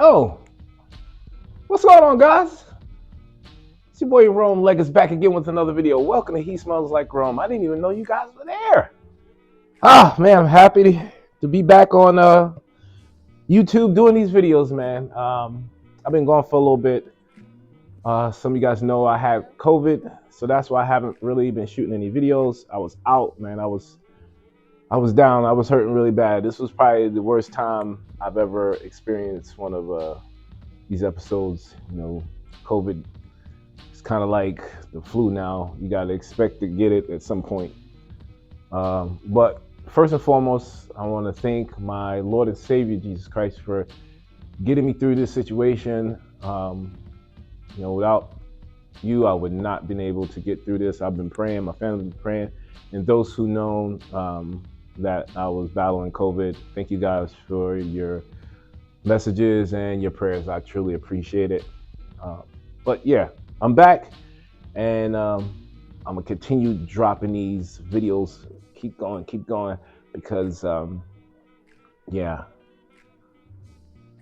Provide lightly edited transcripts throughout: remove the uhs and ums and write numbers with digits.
Oh, what's going on, guys? It's your boy Rome Leggers back again with another video. Welcome to He Smells Like Rome. I didn't even know you guys were there. Man, I'm happy to be back on YouTube doing these videos, man. I've been gone for a little bit. Some of you guys know I had COVID, so that's why I haven't really been shooting any videos. I was out, man. I was down. I was hurting really bad. This was probably the worst time I've ever experienced one of these episodes. COVID. It's kind of like the flu now. You got to expect to get it at some point. But first and foremost, I want to thank my Lord and Savior, Jesus Christ, for getting me through this situation. Without you, I would not been able to get through this. I've been praying, my family's been praying, and those who know that I was battling COVID, thank you guys for your messages and your prayers. I truly appreciate it. But yeah, I'm back, and I'm gonna continue dropping these videos. Keep going, because yeah,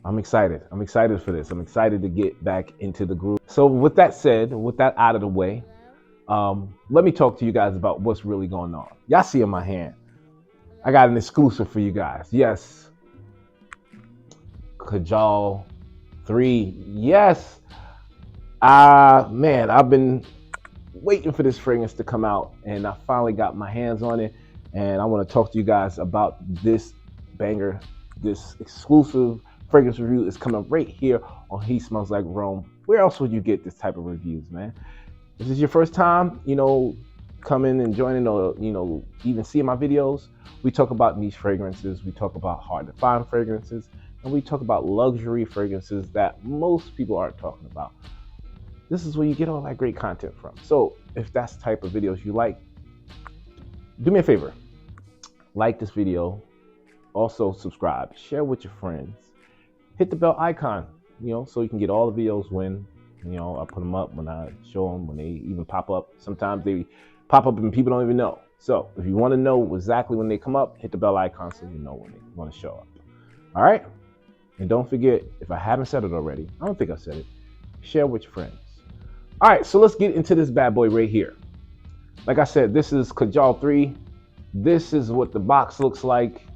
I'm excited. I'm excited for this. I'm excited to get back into the groove. So with that said, with that out of the way, let me talk to you guys about what's really going on. Y'all see in my hand, I got an exclusive for you guys. Yes, Kajal III. Yes. Man, I've been waiting for this fragrance to come out, and I finally got my hands on it, and I want to talk to you guys about this banger. This exclusive fragrance review is coming right here on He Smells Like Rome. Where else would you get this type of reviews, man? If this is your first time, coming and joining, or even seeing my videos, we talk about niche fragrances, we talk about hard to find fragrances, and we talk about luxury fragrances that most people aren't talking about. This is where you get all that great content from. So if that's the type of videos you like, do me a favor, like this video, also subscribe, share with your friends, hit the bell icon, so you can get all the videos when, I put them up, when I show them, when they even pop up. Sometimes they pop up and people don't even know. So if you want to know exactly when they come up, hit the bell icon so you know when they want to show up. All right? And don't forget, if I haven't said it already, I don't think I said it, share with your friends. All right, so let's get into this bad boy right here. Like I said, this is Kajal III. This is what the box looks like.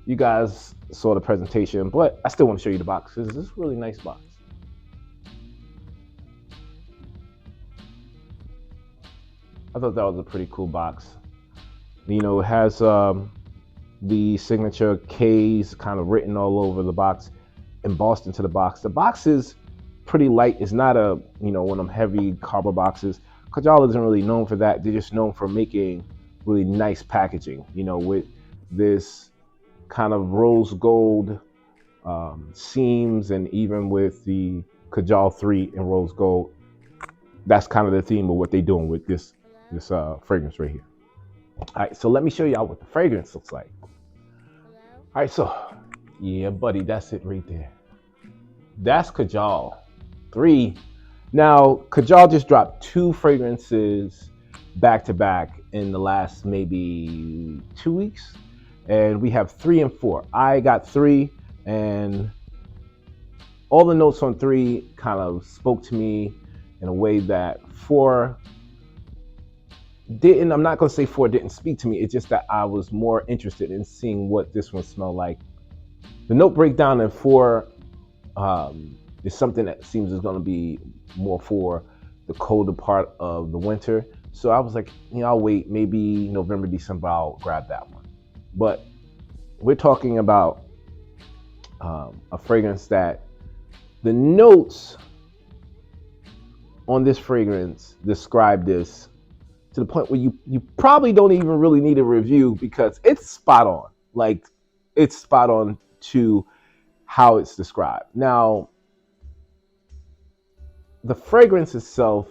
You guys saw the presentation, but I still want to show you the box. This is a really nice box. I thought that was a pretty cool box. It has the signature K's kind of written all over the box, embossed into the box. The box is pretty light. It's not a, one of them heavy cardboard boxes. Kajal isn't really known for that. They're just known for making really nice packaging, with this kind of rose gold seams, and even with the Kajal III in rose gold, that's kind of the theme of what they're doing with this fragrance right here. All right, so let me show y'all what the fragrance looks like. All right, so yeah, buddy, that's it right there. That's Kajal III. Now, Kajal just dropped 2 fragrances back to back in the last maybe 2 weeks, and we have 3 and 4. I got 3, and all the notes on 3 kind of spoke to me in a way that 4 didn't. I'm not going to say 4 didn't speak to me. It's just that I was more interested in seeing what this one smelled like. The note breakdown in 4 is something that seems is going to be more for the colder part of the winter. So I was like, I'll wait. Maybe November, December, I'll grab that one. But we're talking about a fragrance that the notes on this fragrance describe this to the point where you probably don't even really need a review, because it's spot on. Like, it's spot on to how it's described. Now, the fragrance itself,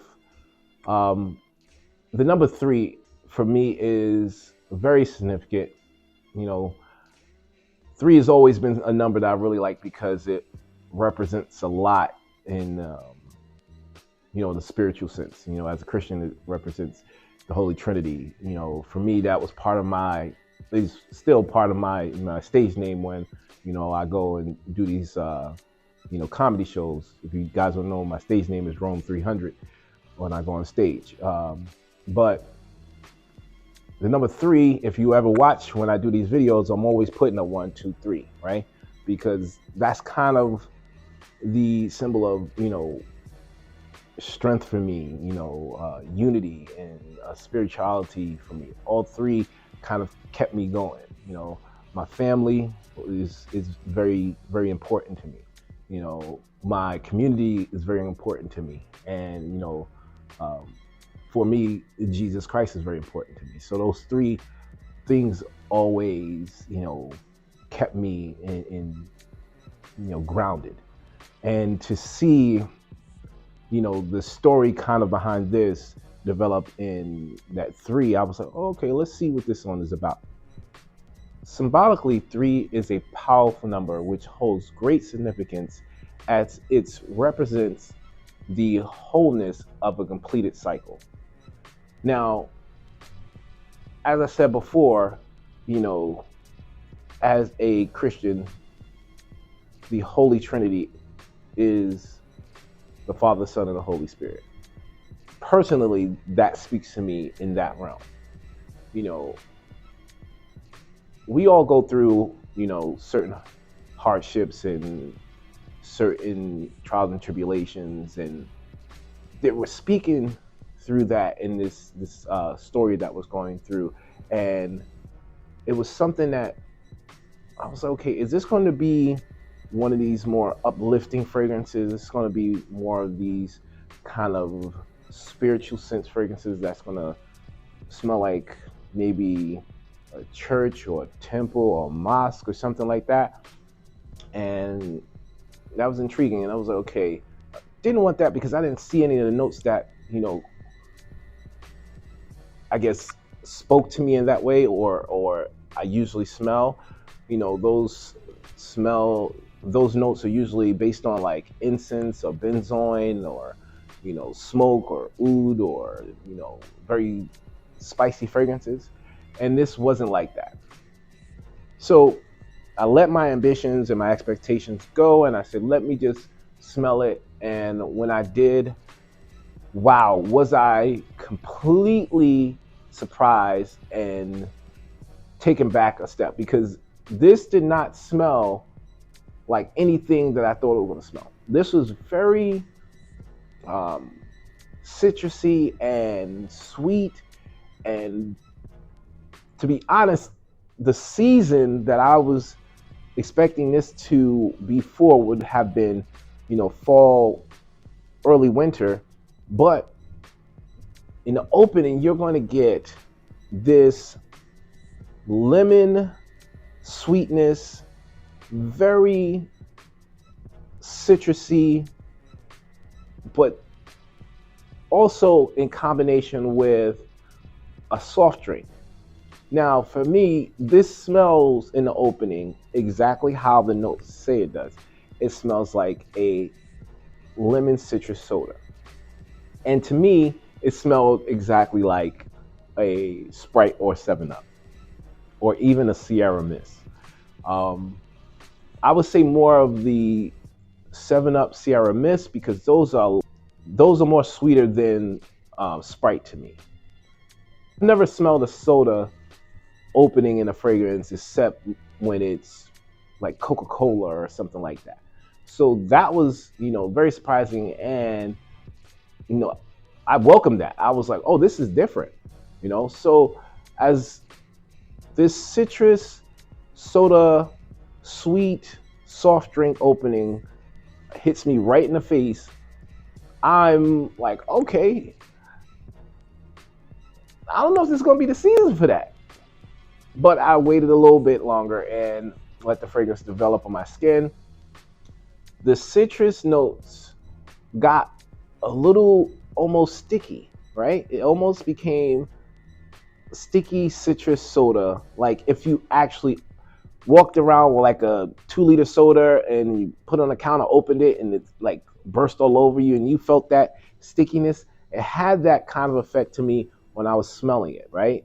the number 3 for me is very significant. 3 has always been a number that I really like because it represents a lot in, the spiritual sense. As a Christian, it represents the Holy Trinity. For me, that was part of it's still part of my stage name when, I go and do these comedy shows. If you guys don't know, my stage name is Rome 300 when I go on stage. But the number three, if you ever watch when I do these videos, I'm always putting a 1, 2, 3, right? Because that's kind of the symbol of, strength for me, unity and spirituality for me. All three kind of kept me going. My family is very, very important to me. My community is very important to me. And, um, for me, Jesus Christ is very important to me. So those three things always, kept me grounded. And to see, the story kind of behind this developed in that three, I was like, oh, okay, let's see what this one is about. Symbolically, three is a powerful number which holds great significance as it represents the wholeness of a completed cycle. Now, as I said before, as a Christian, the Holy Trinity is the Father, Son, and the Holy Spirit. Personally, that speaks to me in that realm. We all go through, certain hardships and certain trials and tribulations, and that we're speaking through that in this story that was going through. And it was something that I was like, okay, is this going to be one of these more uplifting fragrances? It's going to be more of these kind of spiritual sense fragrances that's going to smell like maybe a church or a temple or a mosque or something like that. And that was intriguing. And I was like, okay, didn't want that because I didn't see any of the notes that, I guess spoke to me in that way, or I usually smell. Those notes are usually based on like incense or benzoin or smoke or oud or very spicy fragrances, and this wasn't like that. So I let my ambitions and my expectations go, and I said, let me just smell it. And when I did, wow, was I completely surprised and taken back a step, because this did not smell like anything that I thought it was going to smell. This was very citrusy and sweet. And to be honest, the season that I was expecting this to be for would have been, fall, early winter. But in the opening, you're going to get this lemon sweetness, very citrusy, but also in combination with a soft drink. Now, for me, this smells in the opening exactly how the notes say it does. It smells like a lemon citrus soda. And to me, it smelled exactly like a Sprite or 7-Up, or even a Sierra Mist. I would say more of the 7-Up Sierra Mist, because those are more sweeter than Sprite to me. I've never smelled a soda opening in a fragrance except when it's like Coca-Cola or something like that. So that was, very surprising, and I welcomed that. I was like, oh, this is different, So as this citrus soda, sweet, soft drink opening hits me right in the face, I'm like, okay, I don't know if this is going to be the season for that. But I waited a little bit longer and let the fragrance develop on my skin. The citrus notes got a little almost sticky, right? It almost became sticky citrus soda. Like if you actually walked around with like a 2-liter soda and you put it on the counter, opened it, and it like burst all over you and you felt that stickiness. It had that kind of effect to me when I was smelling it, right?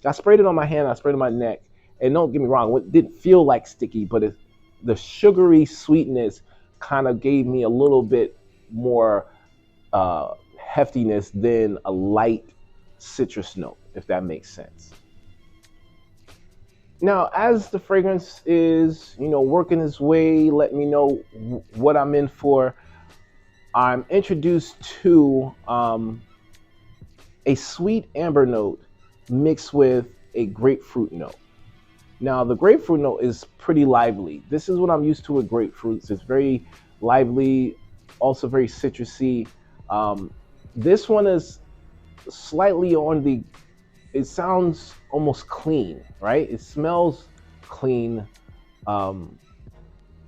I sprayed it on my hand, I sprayed it on my neck, and don't get me wrong, it didn't feel like sticky, but the sugary sweetness kind of gave me a little bit more heftiness than a light citrus note, if that makes sense. Now, as the fragrance is, working its way, let me know what I'm in for. I'm introduced to a sweet amber note mixed with a grapefruit note. Now, the grapefruit note is pretty lively. This is what I'm used to with grapefruits. It's very lively, also very citrusy. This one is slightly on the, it sounds almost clean, right? It smells clean.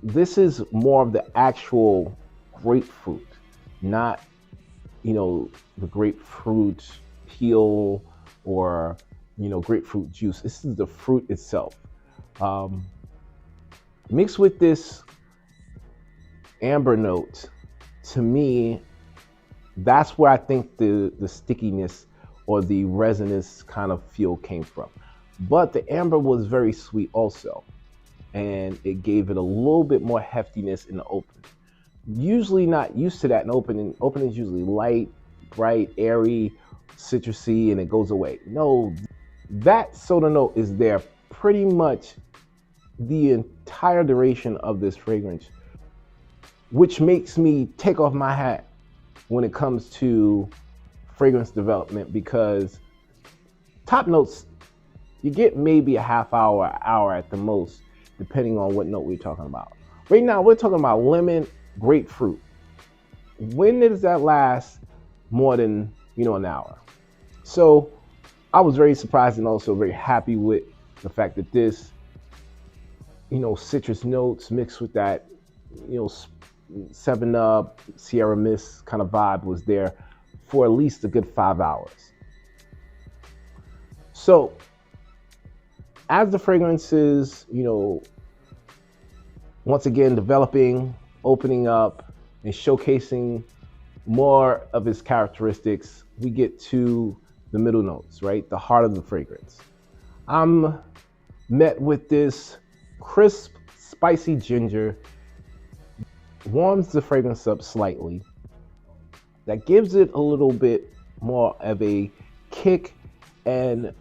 This is more of the actual grapefruit, not, the grapefruit peel or, grapefruit juice. This is the fruit itself. Mixed with this amber note, to me, that's where I think the stickiness or the resinous kind of feel came from. But the amber was very sweet also, and it gave it a little bit more heftiness in the open. Usually not used to that in opening. Opening is usually light, bright, airy, citrusy, and it goes away. No, that soda note is there pretty much the entire duration of this fragrance, which makes me take off my hat when it comes to fragrance development, because top notes, you get maybe a half hour at the most, depending on what note we're talking about. Right now, we're talking about lemon, grapefruit. When does that last more than, an hour? So I was very surprised and also very happy with the fact that this, citrus notes mixed with that, 7-Up, Sierra Mist kind of vibe was there for at least a good 5 hours. So as the fragrance is, once again developing, opening up, and showcasing more of its characteristics, we get to the middle notes, right? The heart of the fragrance. I'm met with this crisp, spicy ginger, warms the fragrance up slightly. That gives it a little bit more of a kick, and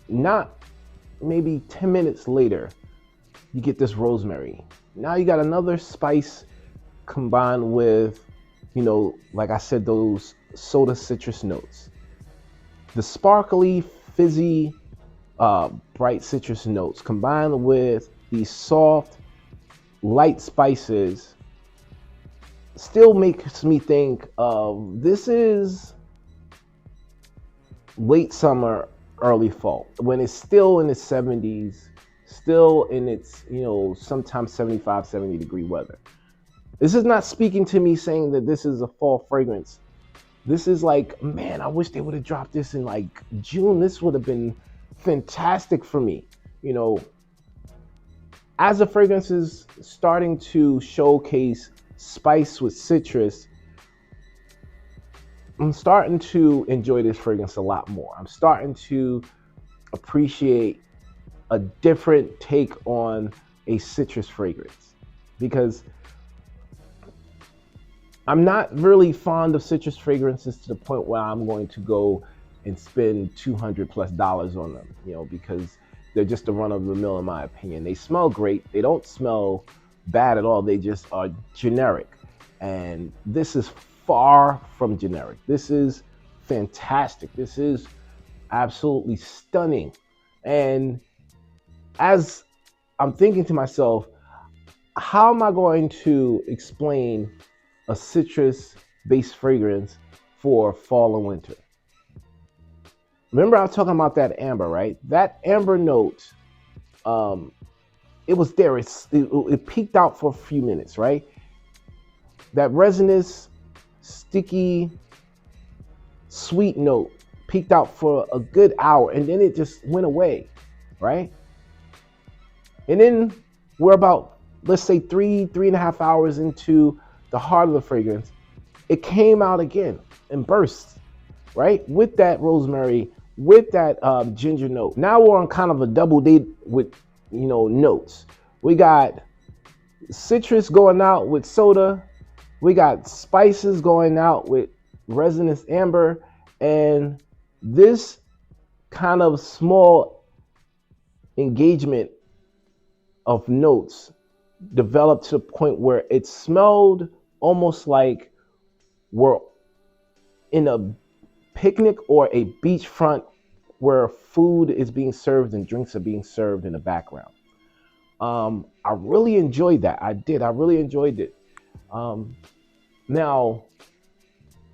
not maybe 10 minutes later, you get this rosemary. Now you got another spice combined with, like I said, those soda citrus notes. The sparkly, fizzy, bright citrus notes combined with these soft, light spices still makes me think of, this is late summer, early fall, when it's still in the 70s, still in its, sometimes 75, 70 degree weather. This is not speaking to me saying that this is a fall fragrance. This is like, man, I wish they would have dropped this in like June. This would have been fantastic for me. As the fragrance is starting to showcase spice with citrus, I'm starting to enjoy this fragrance a lot more. I'm starting to appreciate a different take on a citrus fragrance, because I'm not really fond of citrus fragrances to the point where I'm going to go and spend $200+ on them, because they're just a run of the mill in my opinion. They smell great. They don't smell bad at all. They just are generic. And this is far from generic. This is fantastic. This is absolutely stunning. And as I'm thinking to myself, how am I going to explain a citrus-based fragrance for fall and winter? Remember I was talking about that amber, right? That amber note, it was there. It peaked out for a few minutes, right? That resinous, sticky, sweet note peaked out for a good hour, and then it just went away, right? And then we're about, let's say 3.5 hours into the heart of the fragrance. It came out again and burst, right? With that rosemary, with that ginger note. Now we're on kind of a double date with, notes. We got citrus going out with soda. We got spices going out with resinous amber. And this kind of small engagement of notes developed to the point where it smelled almost like we're in a picnic or a beachfront where food is being served and drinks are being served in the background. I really enjoyed that. I did. I really enjoyed it. Now,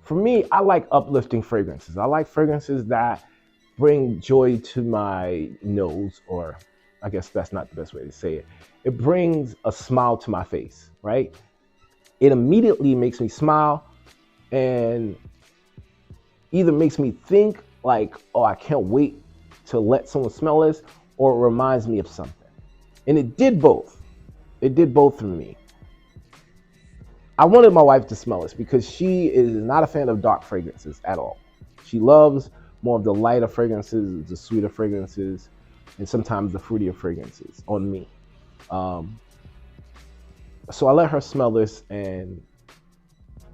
for me, I like uplifting fragrances. I like fragrances that bring joy to my nose, or I guess that's not the best way to say it. It brings a smile to my face, right? It immediately makes me smile and either makes me think like, oh, I can't wait to let someone smell this, or it reminds me of something. And it did both. It did both for me. I wanted my wife to smell this because she is not a fan of dark fragrances at all. She loves more of the lighter fragrances, the sweeter fragrances, and sometimes the fruitier fragrances on me. So I let her smell this and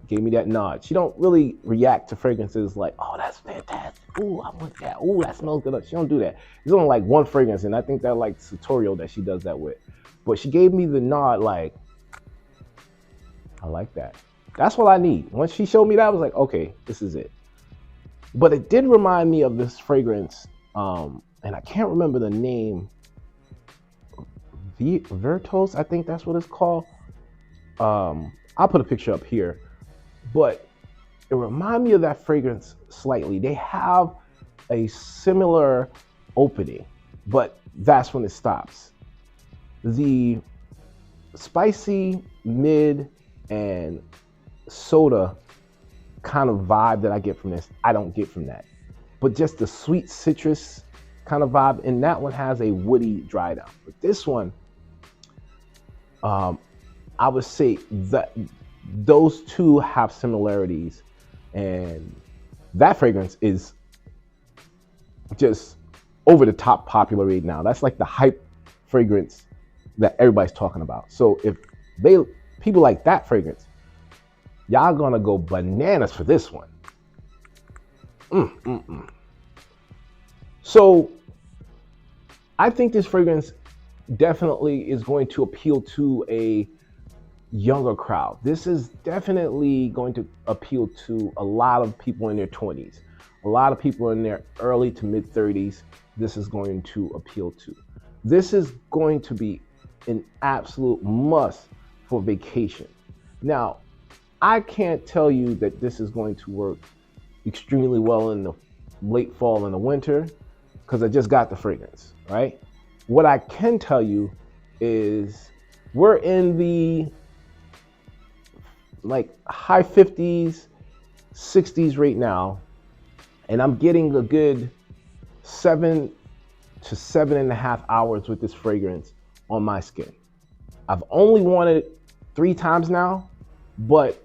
gave me that nod. She don't really react to fragrances like, oh, that's fantastic. Ooh, I want that. Ooh, that smells good. She don't do that. There's only like one fragrance, and I think that like Sartorial that she does that with. But she gave me the nod like, I like that. That's what I need. Once she showed me that, I was like, okay, this is it. But it did remind me of this fragrance, and I can't remember the name. Vertos, I think that's what it's called. I'll put a picture up here. But it reminded me of that fragrance slightly. They have a similar opening, but that's when it stops. The spicy, mid, and soda kind of vibe that I get from this, I don't get from that. But just the sweet citrus kind of vibe, and that one has a woody dry down. But this one, I would say that those two have similarities, and that fragrance is just over the top popular right now. That's like the hype fragrance that everybody's talking about. So if people like that fragrance, y'all gonna go bananas for this one. So I think this fragrance definitely is going to appeal to a younger crowd. This is definitely going to appeal to a lot of people in their 20s, a lot of people in their early to mid 30s. This is going to appeal to. This is going to be an absolute must for vacation. Now, I can't tell you that this is going to work extremely well in the late fall and the winter because I just got the fragrance, right? What I can tell you is we're in the like high 50s, 60s right now, and I'm getting a good 7 to 7.5 hours with this fragrance on my skin. I've only worn it 3 times now, but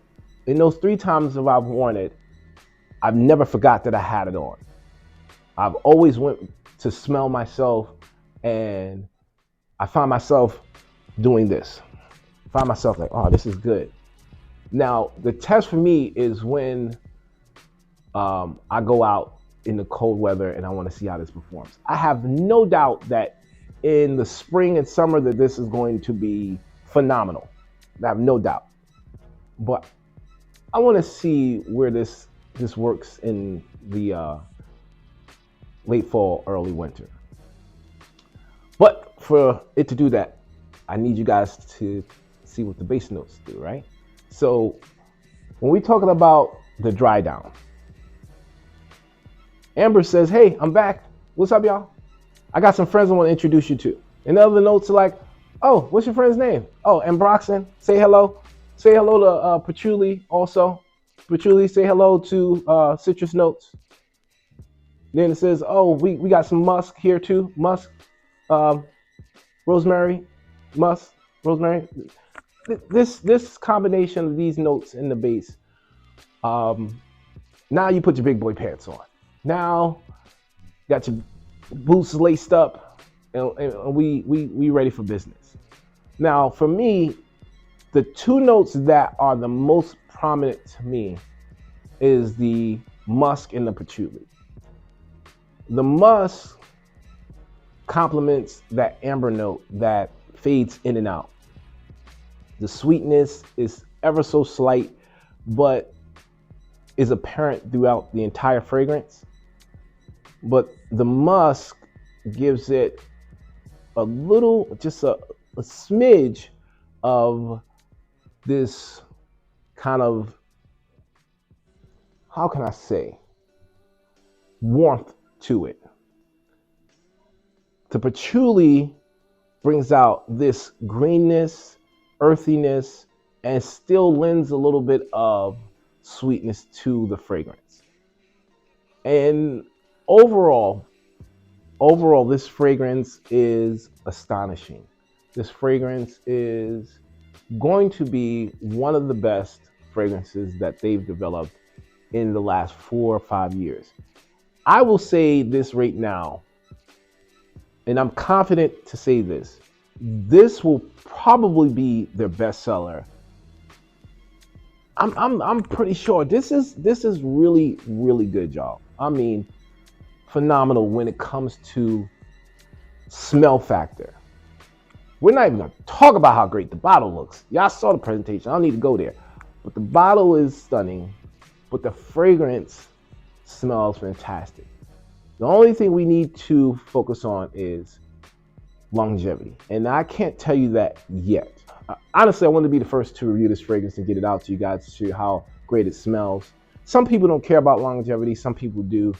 in those 3 times that I've worn it, I've never forgot that I had it on. I've always went to smell myself, and I find myself doing this. I find myself like, oh, this is good. Now, the test for me is when I go out in the cold weather and I want to see how this performs. I have no doubt that in the spring and summer that this is going to be phenomenal. I have no doubt. But I want to see where this works in the late fall, early winter. But for it to do that, I need you guys to see what the base notes do, right? So when we're talking about the dry down, Amber says, hey, I'm back. What's up, y'all? I got some friends I want to introduce you to. And the other notes are like, oh, what's your friend's name? Oh, Ambroxan, say hello. Say hello to Patchouli also. Patchouli, say hello to Citrus Notes. Then it says, oh, we got some musk here too. Musk, rosemary, musk, rosemary. This combination of these notes in the base, now you put your big boy pants on. Now got your boots laced up, and we ready for business. Now for me, The two notes that are the most prominent to me is the musk and the patchouli. The musk complements that amber note that fades in and out. The sweetness is ever so slight, but is apparent throughout the entire fragrance. But the musk gives it a little, just a smidge of this kind of, how can I say, warmth to it. The patchouli brings out this greenness, earthiness, and still lends a little bit of sweetness to the fragrance. And overall, this fragrance is astonishing. This fragrance is going to be one of the best fragrances that they've developed in the last 4 or 5 years. I will say this right now, and I'm confident to say this. This will probably be their bestseller. I'm pretty sure this is really, really good, y'all. I mean, phenomenal when it comes to smell factor. We're not even gonna talk about how great the bottle looks. Y'all saw the presentation. I don't need to go there. But the bottle is stunning, but the fragrance smells fantastic. The only thing we need to focus on is longevity. And I can't tell you that yet. Honestly, I want to be the first to review this fragrance and get it out to you guys to show you how great it smells. Some people don't care about longevity. Some people do.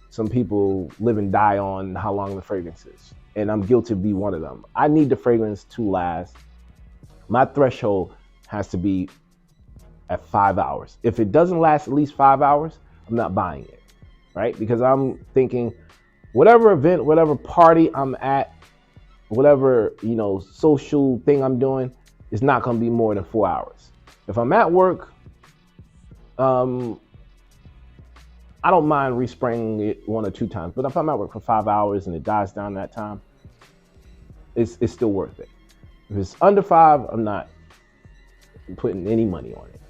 Some people live and die on how long the fragrance is. And I'm guilty of being one of them. I need the fragrance to last. My threshold has to be at 5 hours. If it doesn't last at least 5 hours, I'm not buying it, right? Because I'm thinking whatever event, whatever party I'm at, whatever, social thing I'm doing, is not going to be more than 4 hours. If I'm at work, I don't mind respraying it 1 or 2 times. But if I'm at work for 5 hours and it dies down that time, it's still worth it. If it's under 5, I'm not putting any money on it.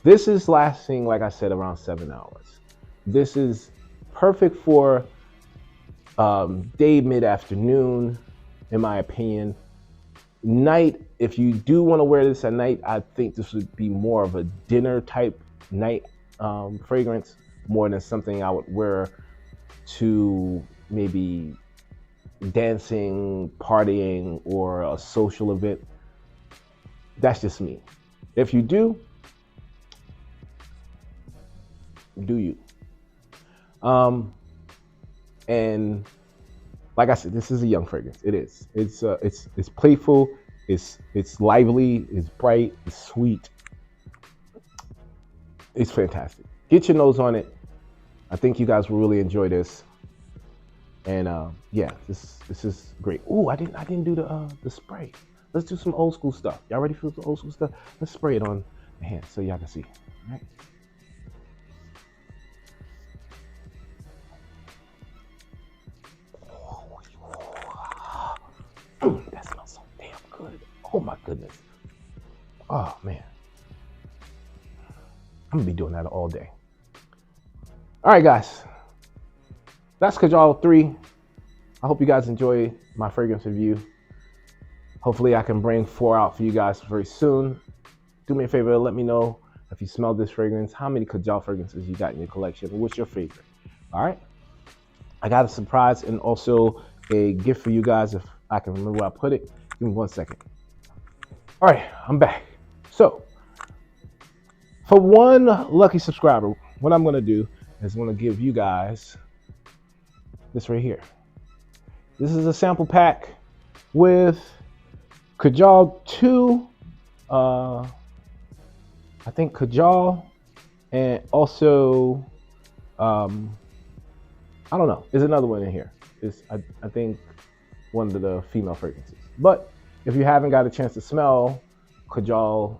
This is lasting, like I said, around 7 hours. This is perfect for day, mid-afternoon, in my opinion. Night, if you do want to wear this at night, I think this would be more of a dinner type night fragrance, more than something I would wear to maybe dancing, partying, or a social event. That's just me. If you do you. And like I said, this is a young fragrance. It is. It's playful. It's lively. It's bright. It's sweet. It's fantastic. Get your nose on it. I think you guys will really enjoy this. And yeah, this is great. Ooh, I didn't do the spray. Let's do some old school stuff. Y'all ready for some old school stuff? Let's spray it on the hand so y'all can see. All right. That smells so damn good. Oh my goodness. Oh man. I'm gonna be doing that all day. All right, guys. That's Kajal 3. I hope you guys enjoy my fragrance review. Hopefully I can bring 4 out for you guys very soon. Do me a favor, let me know if you smell this fragrance, how many Kajal fragrances you got in your collection, and what's your favorite. All right. I got a surprise and also a gift for you guys if I can remember where I put it. Give me 1 second. All right, I'm back. So, for one lucky subscriber, what I'm gonna do is I'm gonna give you guys this right here. This is a sample pack with Kajal 2, I think Kajal, and also, I don't know, there's another one in here. It's, I think, one of the female fragrances. But if you haven't got a chance to smell Kajal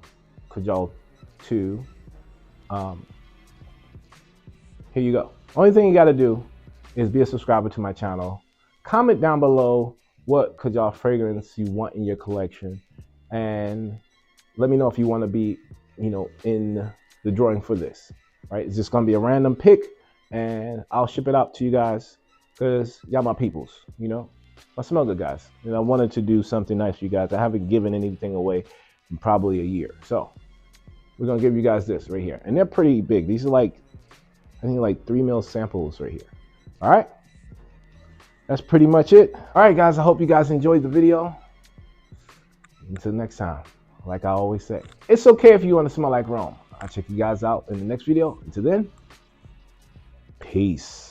2, here you go. Only thing you got to do is be a subscriber to my channel. Comment down below what Kajal fragrance you want in your collection, and let me know if you want to be, in the drawing for this. Right? It's just gonna be a random pick, and I'll ship it out to you guys because y'all my peoples. My smell good guys. And I wanted to do something nice for you guys. I haven't given anything away in probably a year, so we're gonna give you guys this right here, and they're pretty big. These are like, I think, like 3 mil samples right here. All right, that's pretty much it. All right, guys, I hope you guys enjoyed the video. Until next time, like I always say, it's okay if you want to smell like Rome. I'll check you guys out in the next video. Until then, peace.